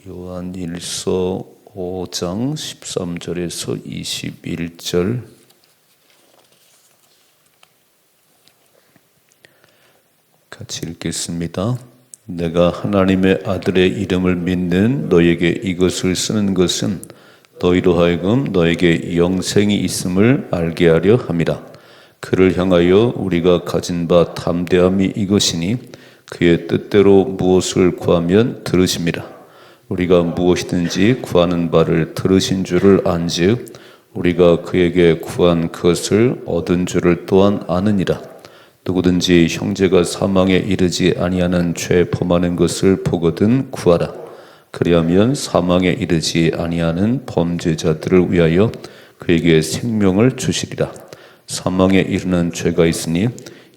요한일서 5장 13절에서 21절 같이 읽겠습니다. 내가 하나님의 아들의 이름을 믿는 너에게 이것을 쓰는 것은 너희로 하여금 너에게 영생이 있음을 알게 하려 함이라. 그를 향하여 우리가 가진 바 담대함이 이것이니 그의 뜻대로 무엇을 구하면 들으심이라. 우리가 무엇이든지 구하는 바를 들으신 줄을 안즉 우리가 그에게 구한 것을 얻은 줄을 또한 아느니라. 누구든지 형제가 사망에 이르지 아니하는 죄 범하는 것을 보거든 구하라. 그리하면 사망에 이르지 아니하는 범죄자들을 위하여 그에게 생명을 주시리라. 사망에 이르는 죄가 있으니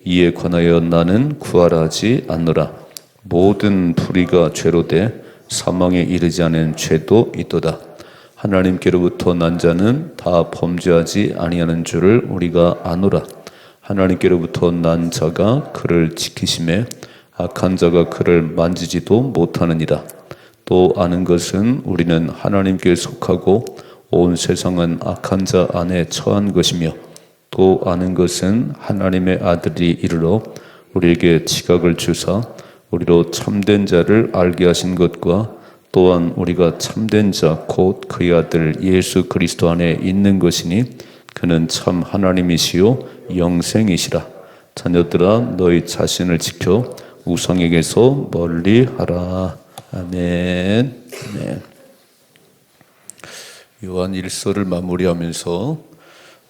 이에 관하여 나는 구하라 하지 않노라. 모든 불의가 죄로 돼 사망에 이르지 않은 죄도 있도다. 하나님께로부터 난 자는 다 범죄하지 아니하는 줄을 우리가 아노라. 하나님께로부터 난 자가 그를 지키심에 악한 자가 그를 만지지도 못하느니라. 또 아는 것은 우리는 하나님께 속하고 온 세상은 악한 자 안에 처한 것이며, 또 아는 것은 하나님의 아들이 이르러 우리에게 지각을 주사 우리로 참된 자를 알게 하신 것과 또한 우리가 참된 자 곧 그의 아들 예수 그리스도 안에 있는 것이니 그는 참 하나님이시요 영생이시라. 자녀들아 너희 자신을 지켜 우상에게서 멀리하라. 아멘. 네. 요한 1서를 마무리하면서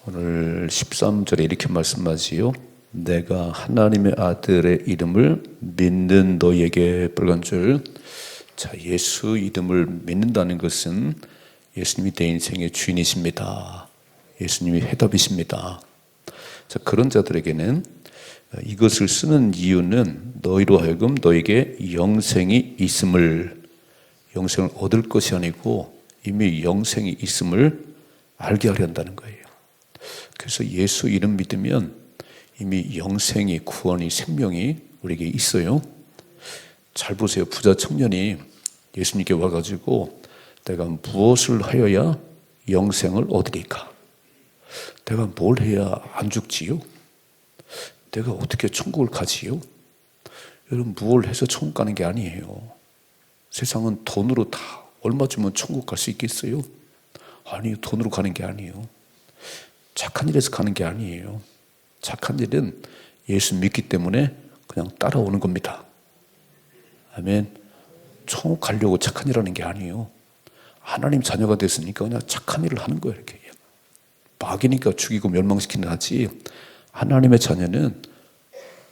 오늘 13절에 이렇게 말씀하지요. 내가 하나님의 아들의 이름을 믿는 너에게 빨간 줄. 자, 예수 이름을 믿는다는 것은 예수님이 내 인생의 주인이십니다. 예수님이 해답이십니다. 자, 그런 자들에게는 이것을 쓰는 이유는 너희로 하여금 너에게 영생이 있음을, 영생을 얻을 것이 아니고 이미 영생이 있음을 알게 하려 한다는 거예요. 그래서 예수 이름 믿으면 이미 영생이, 구원이, 생명이 우리에게 있어요. 잘 보세요. 부자 청년이 예수님께 와가지고 내가 무엇을 하여야 영생을 얻으리까? 내가 뭘 해야 안 죽지요? 내가 어떻게 천국을 가지요? 여러분, 뭘 해서 천국 가는 게 아니에요. 세상은 돈으로 다 얼마 주면 천국 갈 수 있겠어요? 아니요. 돈으로 가는 게 아니에요. 착한 일에서 가는 게 아니에요. 착한 일은 예수 믿기 때문에 그냥 따라오는 겁니다. 아멘. 천국 가려고 착한 일 하는 게 아니에요. 하나님 자녀가 됐으니까 그냥 착한 일을 하는 거예요. 이렇게. 마귀니까 죽이고 멸망시키는 하지, 하나님의 자녀는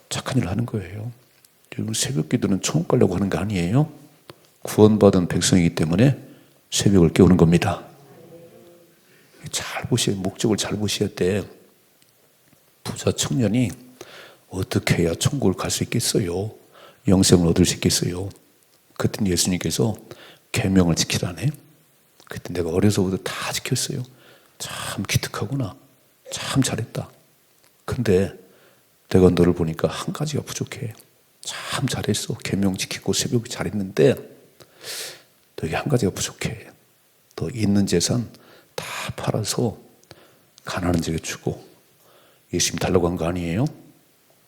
착한 일을 하는 거예요. 여러분, 새벽 기도는 천국 가려고 하는 거 아니에요. 구원받은 백성이기 때문에 새벽을 깨우는 겁니다. 잘 보셔야, 목적을 잘 보셔야 돼. 부자 청년이 어떻게 해야 천국을 갈 수 있겠어요? 영생을 얻을 수 있겠어요? 그때 예수님께서 계명을 지키라네. 그때 내가 어려서부터 다 지켰어요. 참 기특하구나. 참 잘했다. 근데 내가 너를 보니까 한 가지가 부족해. 참 잘했어. 계명 지키고 새벽에 잘했는데 너에게 한 가지가 부족해. 너 있는 재산 다 팔아서 가난한 자에게 주고, 예수님 달라고 한 거 아니에요?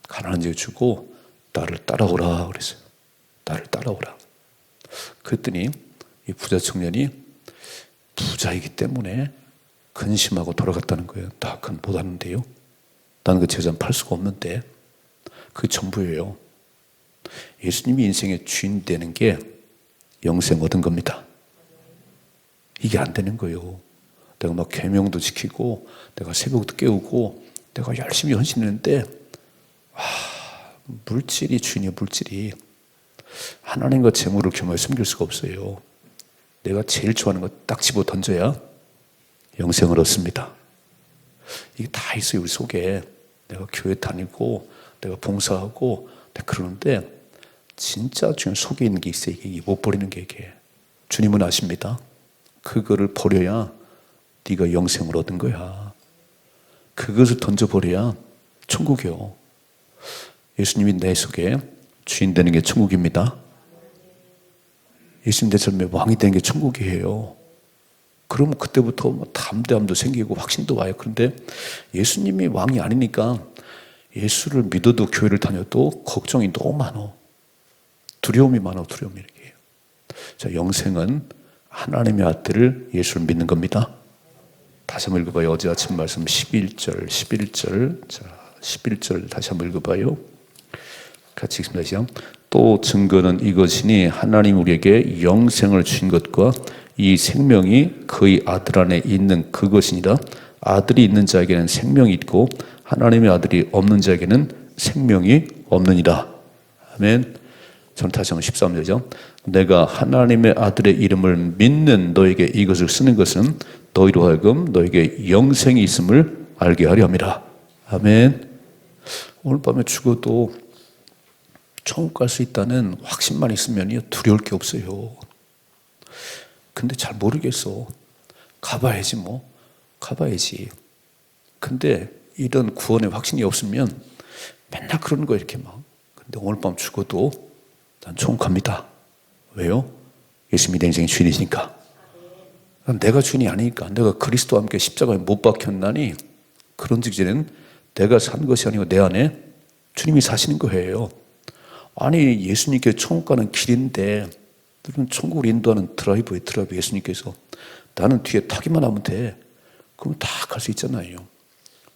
가난한 자에게 주고 나를 따라오라 그랬어요. 나를 따라오라. 그랬더니 이 부자 청년이 부자이기 때문에 근심하고 돌아갔다는 거예요. 나 그건 못하는데요. 나는 그 재산 팔 수가 없는데. 그게 전부예요. 예수님이 인생의 주인 되는 게 영생 얻은 겁니다. 이게 안 되는 거예요. 내가 막 계명도 지키고 내가 새벽도 깨우고 내가 열심히 헌신했는데 물질이 주인이에요. 물질이. 하나님과 재물을 겸하여 숨길 수가 없어요. 내가 제일 좋아하는 거 딱 집어 던져야 영생을 얻습니다. 이게 다 있어요. 우리 속에. 내가 교회 다니고 내가 봉사하고 내가 그러는데 진짜 주님 속에 있는 게 있어요. 이게 못 버리는 게 이게. 주님은 아십니다. 그거를 버려야 네가 영생을 얻은 거야. 그것을 던져버려야 천국이요. 예수님이 내 속에 주인 되는 게 천국입니다. 예수님 내 삶에 왕이 되는 게 천국이에요. 그러면 그때부터 뭐 담대함도 생기고 확신도 와요. 그런데 예수님이 왕이 아니니까 예수를 믿어도 교회를 다녀도 걱정이 너무 많아. 두려움이 많아, 두려움이 이렇게 해요. 자, 영생은 하나님의 아들을 예수를 믿는 겁니다. 다시 한번 읽어봐요. 어제 아침 말씀 11절. 자, 11절 다시 한번 읽어봐요. 같이 읽습니다. 시작. 또 증거는 이것이니 하나님 우리에게 영생을 주신 것과 이 생명이 그의 아들 안에 있는 그것이니라. 아들이 있는 자에게는 생명이 있고 하나님의 아들이 없는 자에게는 생명이 없느니라. 아멘. 저는 다시 한번 13절이죠. 내가 하나님의 아들의 이름을 믿는 너에게 이것을 쓰는 것은 너희로 하여금 너에게 영생이 있음을 알게 하려 함이라. 아멘. 오늘 밤에 죽어도 천국 갈 수 있다는 확신만 있으면 두려울 게 없어요. 근데 잘 모르겠어. 가봐야지 뭐. 가봐야지. 근데 이런 구원의 확신이 없으면 맨날 그러는 거야 이렇게 막. 근데 오늘 밤 죽어도 난 천국 갑니다. 왜요? 예수님이 내 인생의 주인이시니까. 내가 주인이 아니니까. 내가 그리스도와 함께 십자가에 못 박혔나니 그런 직전에는 내가 산 것이 아니고 내 안에 주님이 사시는 거예요. 아니 예수님께 천국 가는 길인데 천국을 인도하는 드라이브 예수님께서 나는 뒤에 타기만 하면 돼. 그럼 다 갈 수 있잖아요.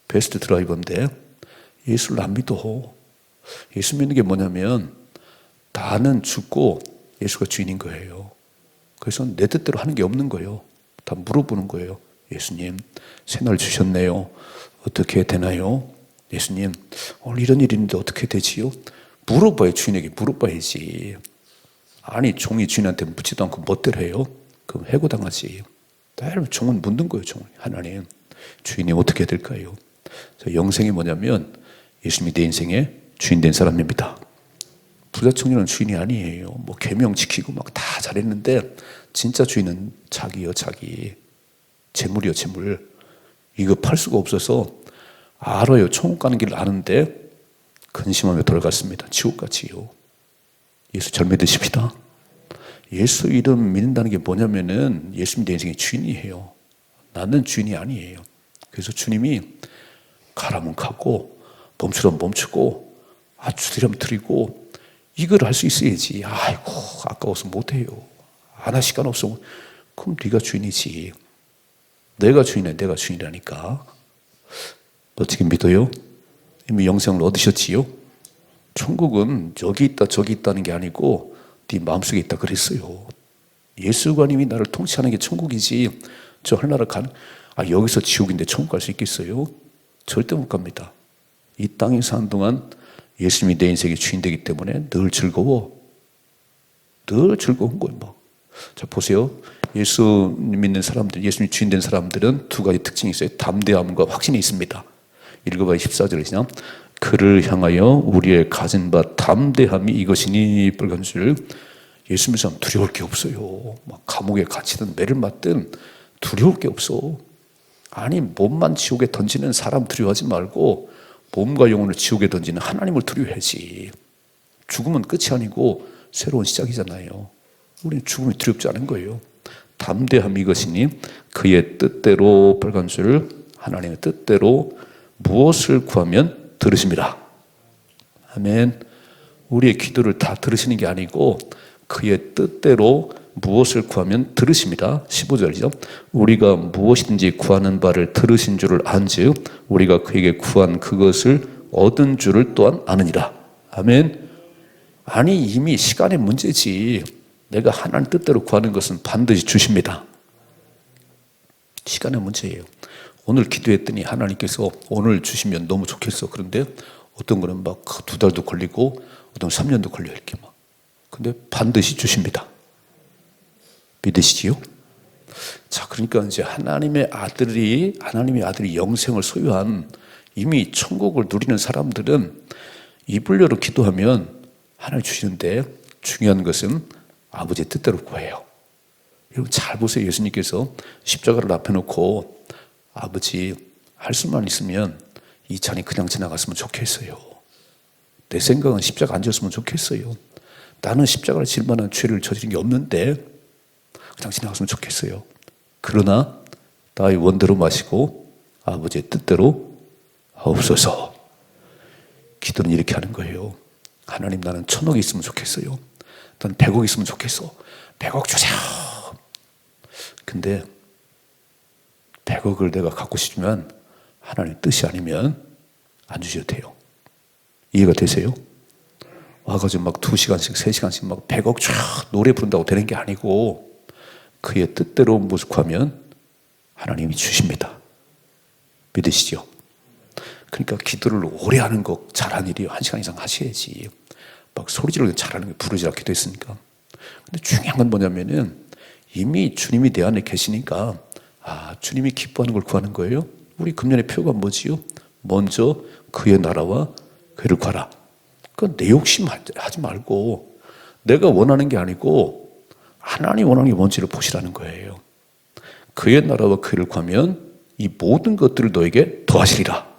베스트 드라이버인데 예수를 안 믿어. 예수 믿는 게 뭐냐면 나는 죽고 예수가 주인인 거예요. 그래서 내 뜻대로 하는 게 없는 거예요. 다 물어보는 거예요. 예수님, 새날 주셨네요. 어떻게 되나요? 예수님, 오늘 이런 일이 있는데 어떻게 되지요? 물어봐요. 주인에게 물어봐야지. 아니 종이 주인한테 묻지도 않고 멋대로 해요? 그럼 해고당하지. 늘 종은 묻는 거예요. 종은. 하나님, 주인이 어떻게 될까요? 영생이 뭐냐면 예수님이 내 인생의 주인 된 사람입니다. 부자 청년은 주인이 아니에요. 뭐 계명 지키고 막 다 잘했는데 진짜 주인은 자기요, 자기. 재물이요, 재물. 이거 팔 수가 없어서 알아요. 천국 가는 길을 아는데 근심하며 돌아갔습니다. 지옥같이요. 예수 잘 믿으십시다. 예수 이름 믿는다는 게 뭐냐면은 예수님 내 인생의 주인이에요. 나는 주인이 아니에요. 그래서 주님이 가라면 가고 멈추라면 멈추고 주드리면 드리고 이걸 할 수 있어야지. 아이고 아까워서 못해요. 안 할 시간 없어. 그럼 네가 주인이지. 내가 주인이야. 내가 주인이라니까. 어떻게 믿어요? 이미 영생을 얻으셨지요? 천국은 여기 있다 저기 있다는 게 아니고 네 마음속에 있다 그랬어요. 예수관님이 나를 통치하는 게 천국이지 저 하늘나라 여기서 지옥인데 천국 갈 수 있겠어요? 절대 못 갑니다. 이 땅에 사는 동안 예수님이 내 인생의 주인 되기 때문에 늘 즐거워. 늘 즐거운 거예요. 막. 자 보세요. 예수 믿는 사람들, 예수님 주인 된 사람들은 두 가지 특징이 있어요. 담대함과 확신이 있습니다. 읽어봐요. 14절이죠. 그를 향하여 우리의 가진 바 담대함이 이것이니 빨간 줄. 예수 믿는 사람 두려울 게 없어요. 막 감옥에 갇히든 매를 맞든 두려울 게 없어. 아니 몸만 지옥에 던지는 사람 두려워하지 말고 몸과 영혼을 지옥에 던지는 하나님을 두려워해야지. 죽음은 끝이 아니고 새로운 시작이잖아요. 우리는 죽음이 두렵지 않은 거예요. 담대함이 이것이니 그의 뜻대로 빨간 줄 하나님의 뜻대로 무엇을 구하면 들으십니다. 아멘. 우리의 기도를 다 들으시는 게 아니고 그의 뜻대로 무엇을 구하면 들으십니다. 15절이죠. 우리가 무엇이든지 구하는 바를 들으신 줄을 안즉 우리가 그에게 구한 그것을 얻은 줄을 또한 아느니라. 아멘. 아니 이미 시간의 문제지. 내가 하나님 뜻대로 구하는 것은 반드시 주십니다. 시간의 문제예요. 오늘 기도했더니 하나님께서 오늘 주시면 너무 좋겠어. 그런데 어떤 거는 막 2달도 걸리고 어떤 3년도 걸려 이렇게 막. 근데 반드시 주십니다. 믿으시지요? 자, 그러니까 이제 하나님의 아들이 영생을 소유한 이미 천국을 누리는 사람들은 입을 열어 기도하면 하나님 주시는데 중요한 것은 아버지의 뜻대로 구해요. 여러분 잘 보세요. 예수님께서 십자가를 앞에 놓고 아버지 할 수만 있으면 이 잔이 그냥 지나갔으면 좋겠어요. 내 생각은 십자가 안 졌으면 좋겠어요. 나는 십자가를 질 만한 죄를 저지른 게 없는데 그냥 지나갔으면 좋겠어요. 그러나 나의 원대로 마시고 아버지의 뜻대로 하옵소서. 기도는 이렇게 하는 거예요. 하나님, 나는 1,000억이 있으면 좋겠어요. 난 100억 있으면 좋겠어. 100억 주세요. 근데 100억을 내가 갖고 싶으면 하나님 뜻이 아니면 안 주셔도 돼요. 이해가 되세요? 와가지고 막 2시간씩 3시간씩 막 100억 쫙 노래 부른다고 되는 게 아니고 그의 뜻대로 모습하면 하나님이 주십니다. 믿으시죠? 그러니까 기도를 오래 하는 거 잘하는 일이 1시간 이상 하셔야지. 막 소리 지르고 잘하는 게 부르지 않기도 했으니까. 근데 중요한 건 뭐냐면은 이미 주님이 내 안에 계시니까 주님이 기뻐하는 걸 구하는 거예요. 우리 금년의 표가 뭐지요? 먼저 그의 나라와 그를 구하라. 그 내 욕심 하지 말고 내가 원하는 게 아니고 하나님 원하는 게 뭔지를 보시라는 거예요. 그의 나라와 그를 구하면 이 모든 것들을 너에게 더하시리라.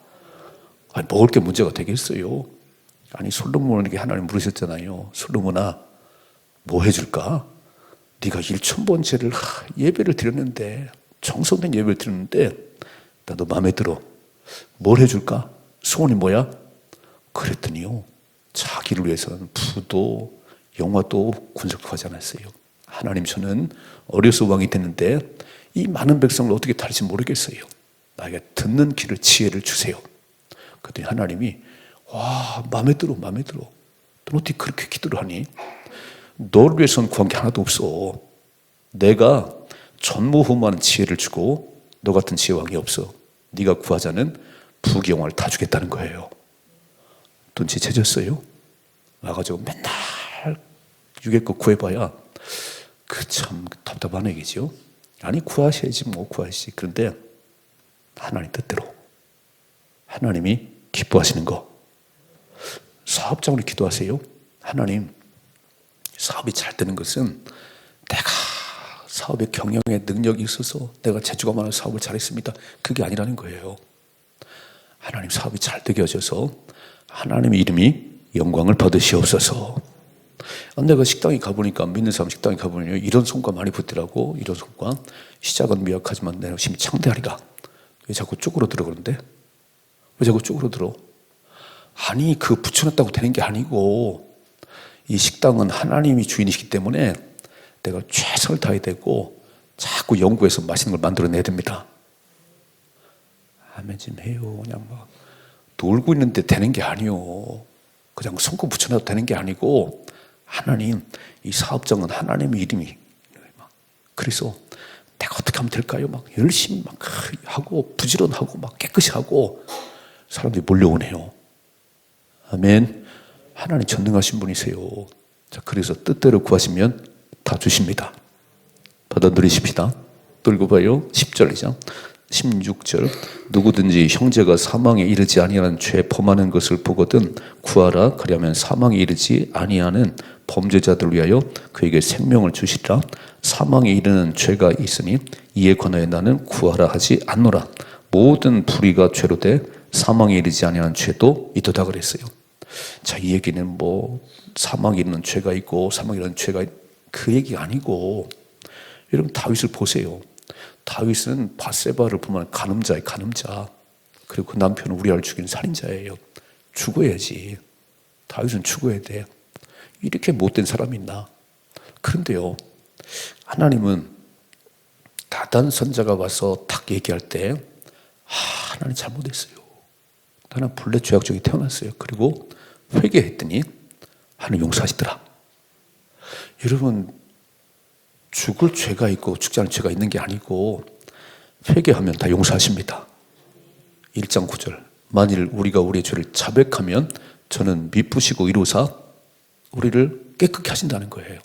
먹을 게 문제가 되겠어요? 아니 솔로몬에게 하나님 물으셨잖아요. 솔로몬아, 뭐 해줄까? 네가 1,000번째를 예배를 드렸는데, 정성된 예배를 드렸는데 나도 마음에 들어. 뭘 해줄까? 소원이 뭐야? 그랬더니요, 자기를 위해서는 부도 영화도 군속하지 않았어요. 하나님, 저는 어려서 왕이 됐는데 이 많은 백성을 어떻게 다룰지 모르겠어요. 나에게 듣는 귀를, 지혜를 주세요. 그랬더니 하나님이 마음에 들어. 넌 어떻게 그렇게 기도를 하니? 너를 위해서는 구한 게 하나도 없어. 내가 전무후무한 지혜를 주고 너 같은 지혜왕이 없어. 네가 구하자는 부귀영화를 다 주겠다는 거예요. 눈치채졌어요? 와가지고 맨날 유괴껏 구해봐야 참 답답한 얘기죠. 아니 구하셔야지 뭐 구하시지. 그런데 하나님 뜻대로 하나님이 기뻐하시는 거. 사업장으로 기도하세요. 하나님, 사업이 잘 되는 것은 내가 사업의 경영에 능력이 있어서 내가 재주가 많은 사업을 잘했습니다. 그게 아니라는 거예요. 하나님, 사업이 잘 되게 하셔서 하나님의 이름이 영광을 받으시옵소서. 내가 식당에 가보니까, 믿는 사람 식당에 가보니 이런 성과 많이 붙더라고. 이런 성과. 시작은 미약하지만 내 열심히 창대하리라. 왜 자꾸 쪼그러들어 그러는데? 왜 자꾸 쪼그러들어? 아니, 그 붙여놨다고 되는 게 아니고, 이 식당은 하나님이 주인이시기 때문에 내가 최선을 다해야 되고 자꾸 연구해서 맛있는 걸 만들어내야 됩니다. 아멘 좀 해요. 그냥 막 놀고 있는데 되는 게 아니요. 그냥 손꼽 붙여놔도 되는 게 아니고, 하나님, 이 사업장은 하나님의 이름이, 그래서 내가 어떻게 하면 될까요? 막 열심히 막 하고 부지런하고 막 깨끗이 하고 사람들이 몰려오네요. 아멘. 하나님 전능하신 분이세요. 자, 그래서 뜻대로 구하시면 다 주십니다. 받아 누리십시다. 또 읽어봐요. 10절이죠. 16절. 누구든지 형제가 사망에 이르지 아니하는 죄 범하는 것을 보거든 구하라. 그리하면 사망에 이르지 아니하는 범죄자들을 위하여 그에게 생명을 주시리라. 사망에 이르는 죄가 있으니 이에 관하여 나는 구하라 하지 않노라. 모든 불의가 죄로 돼 사망에 이르지 아니하는 죄도 있도다 그랬어요. 자, 이 얘기는 뭐 사망에 이르는 죄가 있고 사망에 이르는 죄가 그 얘기가 아니고, 여러분 다윗을 보세요. 다윗은 바세바를 보면 간음자예요. 간음자. 그리고 그 남편은 우리아를 죽인 살인자예요. 죽어야지. 다윗은 죽어야 돼. 이렇게 못된 사람이 있나? 그런데요, 하나님은 나단 선자가 와서 딱 얘기할 때 하나님 잘못했어요. 나는 본래 죄악적이 태어났어요. 그리고 회개했더니 하나님 용서하시더라. 여러분, 죽을 죄가 있고 죽지 않을 죄가 있는 게 아니고 회개하면 다 용서하십니다. 1장 9절. 만일 우리가 우리의 죄를 자백하면 저는 미쁘시고 이루사 우리를 깨끗게 하신다는 거예요.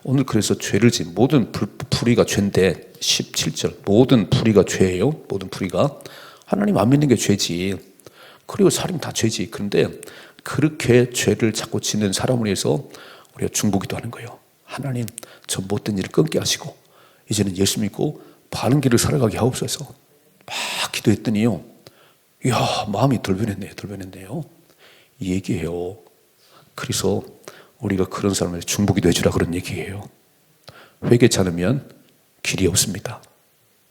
오늘 그래서 죄를 지은 모든 불의가 죄인데 17절. 모든 불의가 죄예요. 모든 불의가. 하나님 안 믿는 게 죄지. 그리고 살인 다 죄지. 그런데 그렇게 죄를 자꾸 짓는 사람을 위해서 우리가 중보기도 하는 거예요. 하나님, 저 못된 일을 끊게 하시고 이제는 예수 믿고 바른 길을 살아가게 하옵소서. 막 기도했더니요, 이야, 마음이 덜 변했네요. 이 얘기예요. 그래서 우리가 그런 사람에게 중보기도 해주라 그런 얘기예요. 회개치 않으면 길이 없습니다.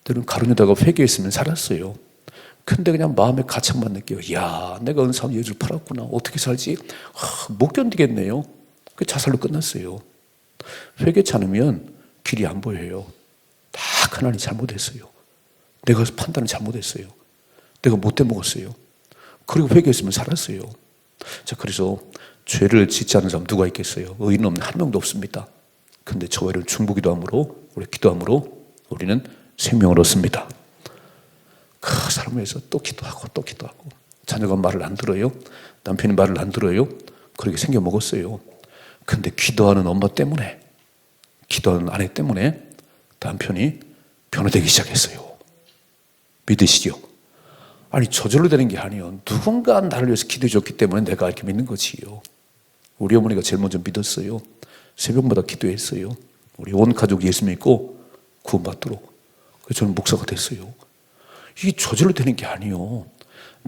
때로는 가룟유다가 회개했으면 살았어요. 근데 그냥 마음에 가책만 느껴요. 야, 내가 은사한 예수를 팔았구나. 어떻게 살지? 못 견디겠네요. 그 자살로 끝났어요. 회개치 않으면 길이 안 보여요. 다 하나님이 잘못했어요. 내가 판단을 잘못했어요. 내가 못돼 먹었어요. 그리고 회개했으면 살았어요. 자, 그래서 죄를 짓지 않은 사람 누가 있겠어요? 의인 없는 한 명도 없습니다. 근데 저와 여러분 중보기도 함으로, 우리 기도함으로 우리는 생명을 얻습니다. 그 사람을 위해서 또 기도하고 또 기도하고, 자녀가 말을 안 들어요. 남편이 말을 안 들어요. 그렇게 생겨 먹었어요. 근데 기도하는 엄마 때문에, 기도하는 아내 때문에 남편이 변화되기 시작했어요. 믿으시죠? 아니, 저절로 되는 게 아니에요. 누군가 나를 위해서 기도해 줬기 때문에 내가 이렇게 믿는 거지요. 우리 어머니가 제일 먼저 믿었어요. 새벽마다 기도했어요. 우리 온 가족이 예수 믿고 구원받도록. 그래서 저는 목사가 됐어요. 이게 저절로 되는 게 아니에요.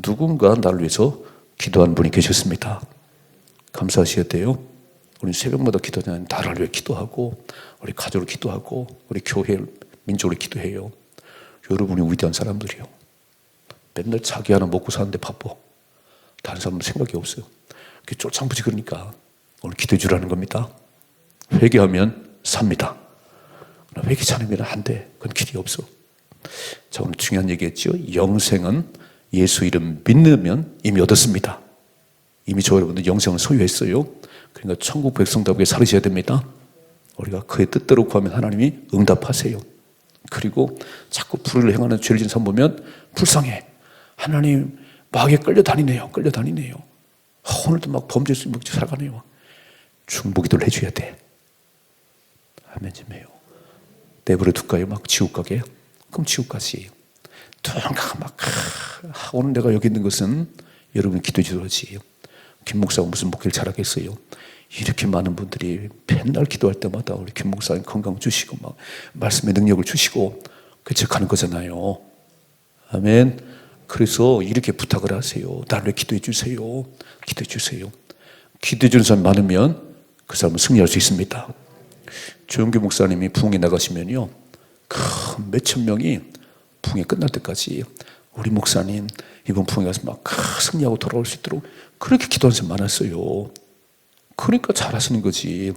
누군가 나를 위해서 기도하는 분이 계셨습니다. 감사하셔야 돼요. 우리 새벽마다 기도하는 나를 위해 기도하고, 우리 가족을 기도하고, 우리 교회 민족을 기도해요. 여러분이 위대한 사람들이요. 맨날 자기 하나 먹고 사는데 바빠. 다른 사람은 생각이 없어요. 쫄창부지. 그러니까 오늘 기도해 주라는 겁니다. 회개하면 삽니다. 회개치 않으면 안 돼. 그건 길이 없어. 자, 오늘 중요한 얘기했죠. 영생은 예수 이름 믿으면 이미 얻었습니다. 이미 저 여러분들 영생을 소유했어요. 그러니까 천국 백성답게 살으셔야 됩니다. 우리가 그의 뜻대로 구하면 하나님이 응답하세요. 그리고 자꾸 불의를 행하는 죄를 지은 사람 보면 불쌍해. 하나님 마귀에 끌려다니네요. 오늘도 막 범죄 먹지 살아가네요. 중보기도를 해줘야 돼. 아멘 좀 해요. 내버려 둘까요? 막 지옥 가게? 그럼 지옥 가지. 누군가 막 오늘 내가 여기 있는 것은 여러분 기도해 주어지. 김 목사가 무슨 목회를 잘하겠어요? 이렇게 많은 분들이 맨날 기도할 때마다 우리 김 목사님 건강 주시고 막 말씀의 능력을 주시고 그렇게 가는 거잖아요. 아멘. 그래서 이렇게 부탁을 하세요. 나를 위해 기도해 주세요. 기도해 주세요. 기도해 주는 사람이 많으면 그 사람은 승리할 수 있습니다. 조영규 목사님이 부흥에 나가시면요, 몇천 명이 부흥이 끝날 때까지 우리 목사님 이번 부흥에 가서 막 승리하고 돌아올 수 있도록 그렇게 기도하는 사람이 많았어요. 그러니까 잘하시는 거지.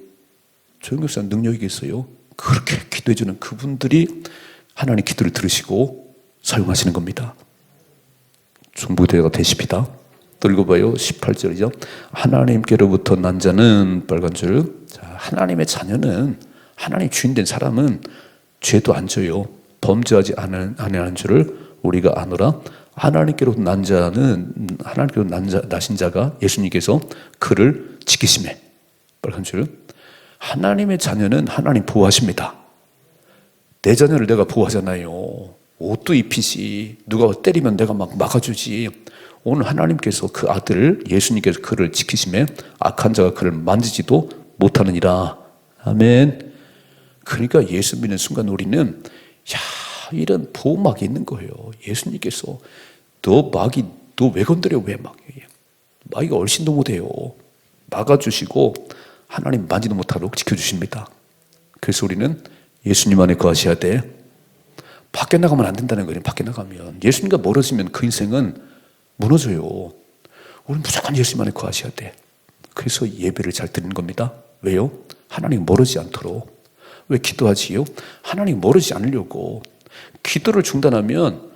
조영규 목사님 능력이 있어요. 그렇게 기도해 주는 그분들이 하나님 기도를 들으시고 사용하시는 겁니다. 중보기도가 되십니다. 또 읽어봐요. 18절이죠. 하나님께로부터 난 자는 빨간 줄. 자, 하나님의 자녀는, 하나님 주인 된 사람은 죄도 안 져요. 범죄하지 않는 줄을 우리가 아노라. 하나님께로부터 난 자는, 하나님께로부터 나신 자가 예수님께서 그를 지키시매. 빨간 줄. 하나님의 자녀는 하나님 보호하십니다. 내 자녀를 내가 보호하잖아요. 옷도 입히지. 누가 때리면 내가 막 막아주지. 오늘 하나님께서 그 아들 예수님께서 그를 지키심에 악한 자가 그를 만지지도 못하느니라. 아멘. 그러니까 예수 믿는 순간 우리는 이런 보호막이 있는 거예요. 예수님께서 너 왜 건드려? 왜 마귀가 얼씬도 못해요. 막아주시고 하나님 만지도 못하도록 지켜주십니다. 그래서 우리는 예수님 안에 거하셔야 돼. 밖에 나가면 안 된다는 거예요. 밖에 나가면 예수님과 멀어지면 그 인생은 무너져요. 우리는 무조건 예수님 안에 거하셔야 돼. 그래서 예배를 잘 드리는 겁니다. 왜요? 하나님 멀어지지 않도록. 왜 기도하지요? 하나님 멀어지지 않으려고. 기도를 중단하면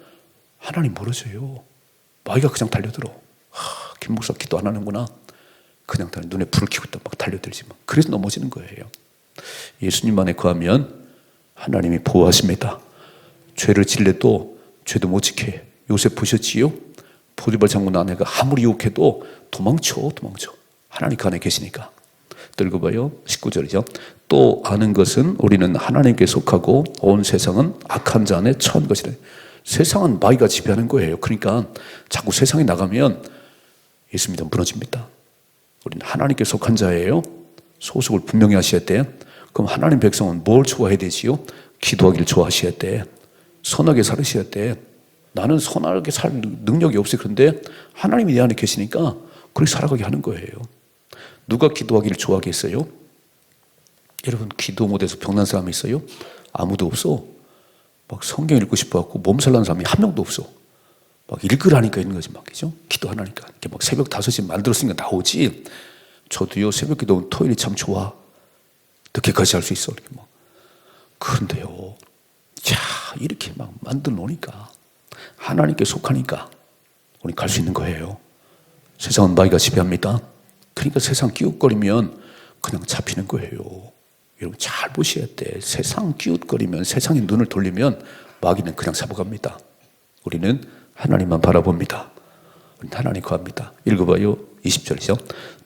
하나님 멀어져요. 마귀가 그냥 달려들어. 김 목사 기도 안 하는구나. 그냥 눈에 불을 켜고 있다 막 달려들지 마. 그래서 넘어지는 거예요. 예수님 안에 거하면 하나님이 보호하십니다. 죄를 질래도 죄도 못 지켜. 요셉 보셨지요? 보디발 장군 아내가 아무리 유혹해도 도망쳐. 하나님 그 안에 계시니까. 또 읽어봐요. 19절이죠. 또 아는 것은 우리는 하나님께 속하고 온 세상은 악한 자 안에 처한 것이래. 세상은 마귀가 지배하는 거예요. 그러니까 자꾸 세상에 나가면 예수 믿으면 무너집니다. 우리는 하나님께 속한 자예요. 소속을 분명히 하셔야 돼. 그럼 하나님 백성은 뭘 좋아해야 되지요? 기도하기를 좋아하셔야 돼. 선하게 살으셔야 돼. 나는 선하게 살 능력이 없어요. 그런데 하나님이 내 안에 계시니까 그렇게 살아가게 하는 거예요. 누가 기도하기를 좋아하겠어요? 여러분, 기도 못해서 병난 사람이 있어요? 아무도 없어. 막 성경 읽고 싶어갖고 몸살 난 사람이 한 명도 없어. 막 읽으라니까 있는 거지, 막, 그죠? 기도하라니까. 이렇게 막 새벽 5시 만들었으니까 나오지. 저도요, 새벽 기도는 토요일이 참 좋아. 늦게까지 할 수 있어. 이렇게 막. 그런데요, 자, 이렇게 막 만들어 놓으니까, 하나님께 속하니까, 우리 갈 수 있는 거예요. 세상은 마귀가 지배합니다. 그러니까 세상 끼웃거리면 그냥 잡히는 거예요. 여러분 잘 보셔야 돼. 세상 끼웃거리면, 세상에 눈을 돌리면 마귀는 그냥 잡아갑니다. 우리는 하나님만 바라봅니다. 우리는 하나님 구합니다. 읽어봐요. 20절이죠.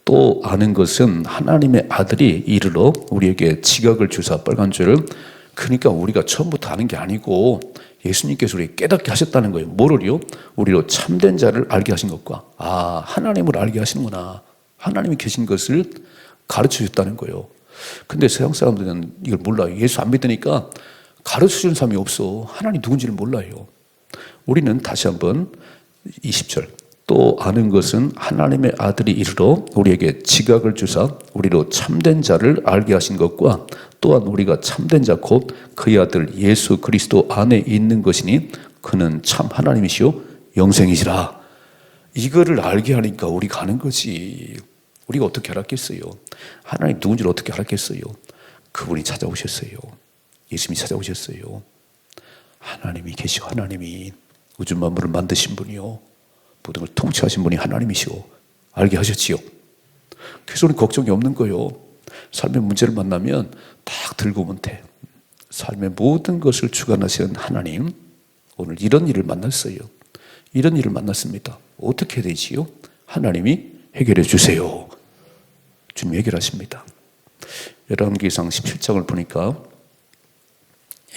또 아는 것은 하나님의 아들이 이르러 우리에게 지각을 주사 빨간 줄을, 그러니까 우리가 처음부터 아는 게 아니고 예수님께서 우리 깨닫게 하셨다는 거예요. 뭐를요? 우리로 참된 자를 알게 하신 것과, 아, 하나님을 알게 하시는구나. 하나님이 계신 것을 가르쳐 주셨다는 거예요. 근데 세상 사람들은 이걸 몰라요. 예수 안 믿으니까 가르쳐 주는 사람이 없어. 하나님 누군지를 몰라요. 우리는 다시 한번 20절. 또 아는 것은 하나님의 아들이 이르러 우리에게 지각을 주사 우리로 참된 자를 알게 하신 것과, 또한 우리가 참된 자 곧 그의 아들 예수 그리스도 안에 있는 것이니 그는 참 하나님이시요 영생이시라. 이거를 알게 하니까 우리가 아는 거지. 우리가 어떻게 알았겠어요? 하나님 누군지를 어떻게 알았겠어요? 그분이 찾아오셨어요. 예수님이 찾아오셨어요. 하나님이 계시고, 하나님이 우주 만물을 만드신 분이요, 모든 걸 통치하신 분이 하나님이시오. 알게 하셨지요. 그래서 우리는 걱정이 없는 거예요. 삶의 문제를 만나면 딱 들고 오면 돼. 삶의 모든 것을 주관하시는 하나님, 오늘 이런 일을 만났어요. 이런 일을 만났습니다. 어떻게 해야 되지요? 하나님이 해결해 주세요. 주님이 해결하십니다. 열왕기상 17장을 보니까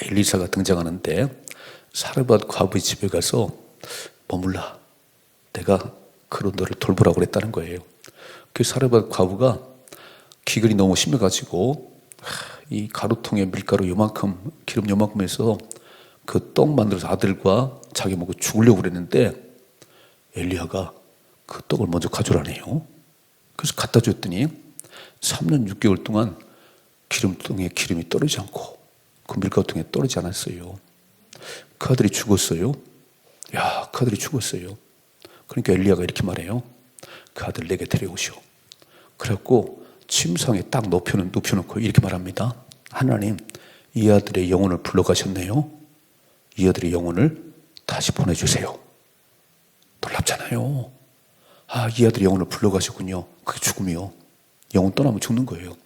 엘리사가 등장하는데, 사르밧 과부의 집에 가서 머물라. 내가 그로 너를 돌보라고 그랬다는 거예요. 그 사르밧 과부가 기근이 너무 심해가지고 이 가루통에 밀가루 요만큼, 기름 요만큼 해서 그 떡 만들어서 아들과 자기 먹고 죽으려고 그랬는데, 엘리야가 그 떡을 먼저 가져라네요. 그래서 갖다 줬더니 3년 6개월 동안 기름통에 기름이 떨어지지 않고 그 밀가루통에 떨어지지 않았어요. 그 아들이 죽었어요. 야, 그 아들이 죽었어요. 그러니까 엘리야가 이렇게 말해요. 그 아들 내게 데려오시오. 그래갖고 침상에 딱 눕혀놓고 이렇게 말합니다. 하나님, 이 아들의 영혼을 불러가셨네요. 이 아들의 영혼을 다시 보내주세요. 놀랍잖아요. 아, 이 아들의 영혼을 불러가셨군요. 그게 죽음이요. 영혼 떠나면 죽는 거예요.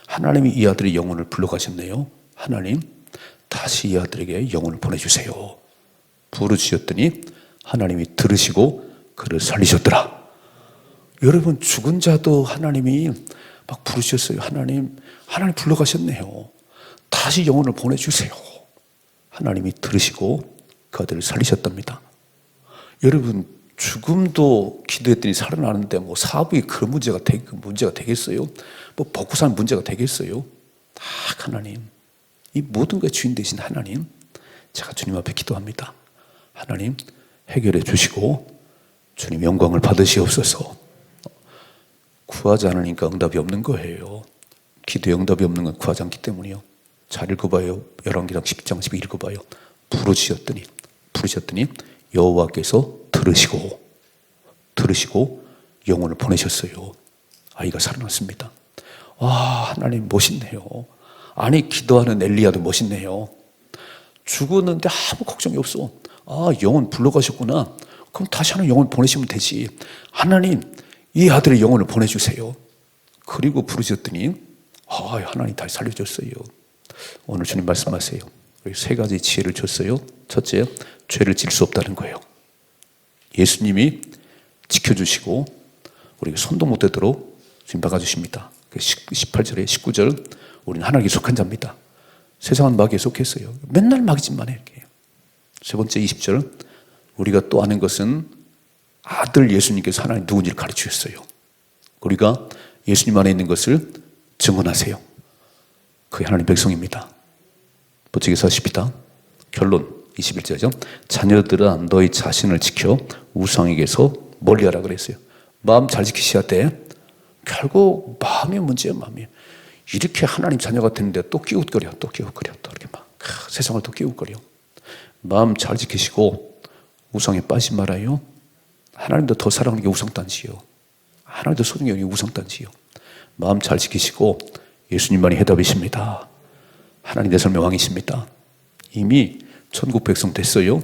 하나님이 이 아들의 영혼을 불러가셨네요. 하나님, 다시 이 아들에게 영혼을 보내주세요. 부르짖었더니 하나님이 들으시고 그를 살리셨더라. 여러분, 죽은 자도 하나님이 막 부르셨어요. 하나님 불러가셨네요. 다시 영혼을 보내주세요. 하나님이 들으시고 그 아들을 살리셨답니다. 여러분, 죽음도 기도했더니 살아나는데 뭐 사부에 그런 문제가 되겠어요? 뭐 먹고 사는 문제가 되겠어요? 다 하나님, 이 모든 것의 주인 되신 하나님, 제가 주님 앞에 기도합니다. 하나님 해결해 주시고 주님 영광을 받으시옵소서. 구하지 않으니까 응답이 없는 거예요. 기도에 응답이 없는 건 구하지 않기 때문이요. 잘 읽어봐요. 열왕기상 10장 12 읽어봐요. 부르짖었더니 여호와께서 들으시고 영혼을 보내셨어요. 아이가 살아났습니다. 와, 하나님 멋있네요. 아니, 기도하는 엘리야도 멋있네요. 죽었는데 아무 걱정이 없어. 아, 영혼 불러가셨구나. 그럼 다시 하나 영혼 보내시면 되지. 하나님, 이 아들의 영혼을 보내주세요. 그리고 부르셨더니 하나님 다시 살려줬어요. 오늘 주님 말씀하세요. 세 가지 지혜를 줬어요. 첫째, 죄를 질 수 없다는 거예요. 예수님이 지켜주시고 우리가 손도 못 대도록 주님 막아주십니다. 18절에 19절, 우리는 하나님께 속한 자입니다. 세상은 마귀에 속했어요. 맨날 마귀 짓만 해요. 세 번째 20절, 우리가 또 아는 것은 아들 예수님께서 하나님 누군지를 가르쳐 주셨어요. 우리가 예수님 안에 있는 것을 증언하세요. 그게 하나님 백성입니다. 멋지게 사십시다. 결론 21절이죠. 자녀들아, 너희 자신을 지켜 우상에게서 멀리하라 그랬어요. 마음 잘 지키셔야 돼. 결국 마음의 문제예요, 마음이. 이렇게 하나님 자녀가 됐는데 또 끼웃거려, 또 이렇게 막 세상을 또 끼웃거려. 마음 잘 지키시고 우상에 빠지지 말아요. 하나님도 더 사랑하는 게 우상단지요. 하나님도 소중히 여기는 게 우상단지요. 마음 잘 지키시고 예수님만이 해답이십니다. 하나님 내 삶의 왕이십니다. 이미 천국 백성 됐어요.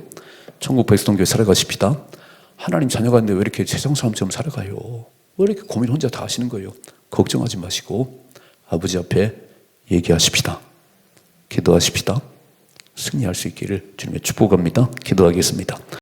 천국 백성교회 살아가십시다. 하나님 자녀가 있는데 왜 이렇게 세상 사람처럼 살아가요? 왜 이렇게 고민 혼자 다 하시는 거예요? 걱정하지 마시고 아버지 앞에 얘기하십시다. 기도하십시다. 승리할 수 있기를 주님의 축복합니다. 기도하겠습니다.